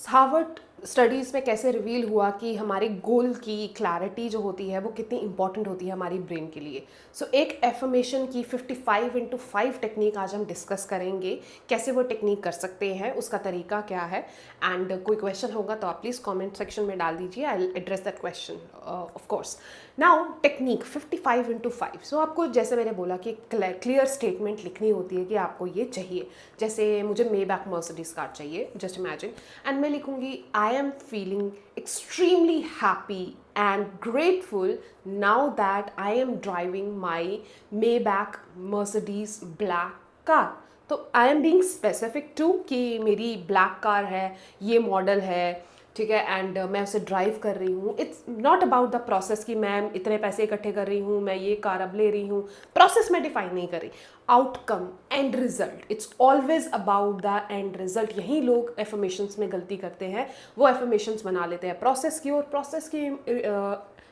Harvard studies में कैसे reveal हुआ कि हमारे गोल की क्लैरिटी जो होती है वो कितनी इंपॉर्टेंट होती है हमारी ब्रेन के लिए। सो एक एफर्मेशन की 55x5 टेक्निक आज हम डिस्कस करेंगे, कैसे वो टेक्निक कर सकते हैं, उसका तरीका क्या है। एंड कोई क्वेश्चन होगा तो आप प्लीज़ कमेंट सेक्शन में डाल दीजिए, I will address that question of course. Now technique 55x5। सो आपको जैसे मैंने बोला कि क्लियर स्टेटमेंट लिखनी होती है कि आपको ये चाहिए। जैसे मुझे मेबैक मर्सिडीज कार चाहिए, जस्ट इमेजिन, एंड मैं लिखूंगी I am feeling extremely happy and grateful now that I am driving my Maybach Mercedes black car. तो I am being specific too कि मेरी ब्लैक कार है, ये मॉडल है, ठीक है, एंड मैं उसे ड्राइव कर रही हूँ। It's not about the process कि मैं इतने पैसे इकट्ठे कर रही हूँ, मैं ये कार अब ले रही हूँ, प्रोसेस में डिफाइन नहीं कर रही। Outcome, and result, it's always about the end result. यही लोग एफर्मेशंस में गलती करते हैं, वो एफर्मेशंस बना लेते हैं प्रोसेस की, और प्रोसेस की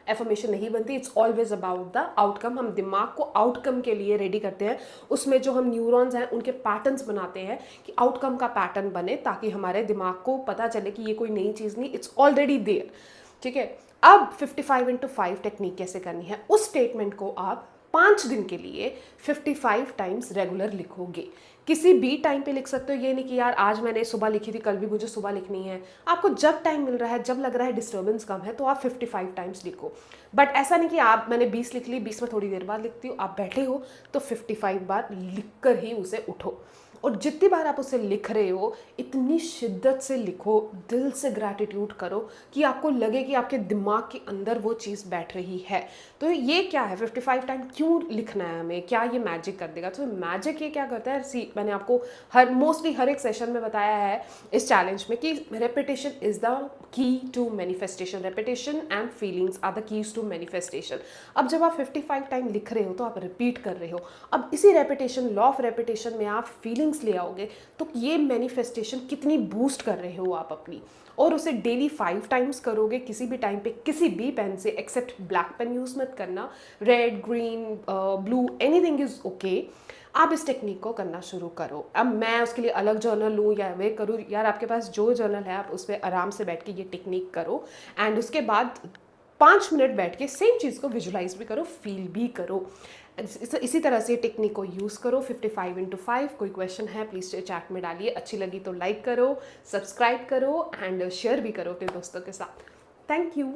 एफर्मेशन नहीं बनती। It's always about the outcome. हम दिमाग को आउटकम के लिए रेडी करते हैं, उसमें जो हम न्यूरॉन्स हैं उनके पैटर्न्स बनाते हैं कि आउटकम का पैटर्न बने, ताकि हमारे दिमाग को पता चले कि ये कोई नई चीज़ नहीं, इट्स ऑलरेडी देयर। ठीक है, अब 55x5 टेक्निक कैसे करनी है, उस स्टेटमेंट को आप 5 दिन के लिए 55 टाइम्स रेगुलर लिखोगे। किसी भी टाइम पे लिख सकते हो, ये नहीं कि यार आज मैंने सुबह लिखी थी, कल भी मुझे सुबह लिखनी है। आपको जब टाइम मिल रहा है, जब लग रहा है डिस्टर्बेंस कम है, तो आप 55 टाइम्स लिखो। बट ऐसा नहीं कि आप मैंने 20 लिख ली, 20 में थोड़ी देर बाद लिखती हूँ। आप बैठे हो तो 55 बार लिख कर ही उसे उठो, और जितनी बार आप उसे लिख रहे हो इतनी शिद्दत से लिखो, दिल से ग्रैटिट्यूड करो कि आपको लगे कि आपके दिमाग के अंदर वो चीज़ बैठ रही है। तो ये क्या है 55 टाइम क्यों लिखना है हमें, क्या ये मैजिक कर देगा? तो मैजिक ये क्या करता है, सी मैंने आपको मोस्टली हर एक सेशन में बताया है इस चैलेंज में कि repetition is the key to manifestation. Repetition and feelings are the keys to manifestation. अब जब आप 55 टाइम लिख रहे हो तो आप रिपीट कर रहे हो। अब इसी रेपिटेशन, लॉ ऑफ रेपिटेशन में आप फीलिंग्स ले आओगे, तो ये मैनिफेस्टेशन कितनी बूस्ट कर रहे हो आप अपनी। और उसे डेली 5 टाइम्स करोगे, किसी भी टाइम पे किसी भी पेन से, एक्सेप्ट ब्लैक पेन यूज़ मत करना, red, green, blue, anything is okay. आप इस टेक्निक को करना शुरू करो। अब मैं उसके लिए अलग जर्नल लूँ या वे करूँ, यार आपके पास जो जर्नल है आप उस पर आराम से बैठ के ये टेक्निक करो, एंड उसके बाद 5 मिनट बैठ के सेम चीज़ को विजुलाइज भी करो, फील भी करो। इसी तरह से टेक्निक को यूज़ करो 55x5। कोई क्वेश्चन है प्लीज़ चैट में डालिए। अच्छी लगी तो लाइक करो, सब्सक्राइब करो, एंड शेयर भी करो अपने दोस्तों के साथ। Thank you.